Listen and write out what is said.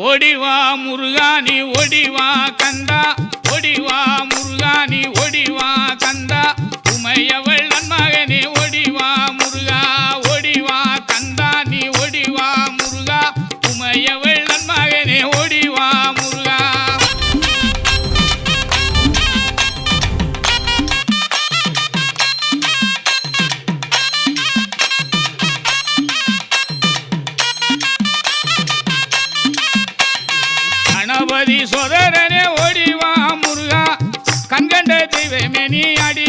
ஓடிவா முருகானி ஓடிவா கந்தா ஓடிவா முருகானி ஓடிவா கந்தா உமையவள் நன்மகனே ஓடிவா முருகா ஓடிவா கந்தா நீ ஓடிவா முருகா உமையவள் நன்மகனே ஓடிவா முருகா கணபதி சோதரனே ஓடிவா முருகா கண்கண்ட தெய்வமே நீ அடி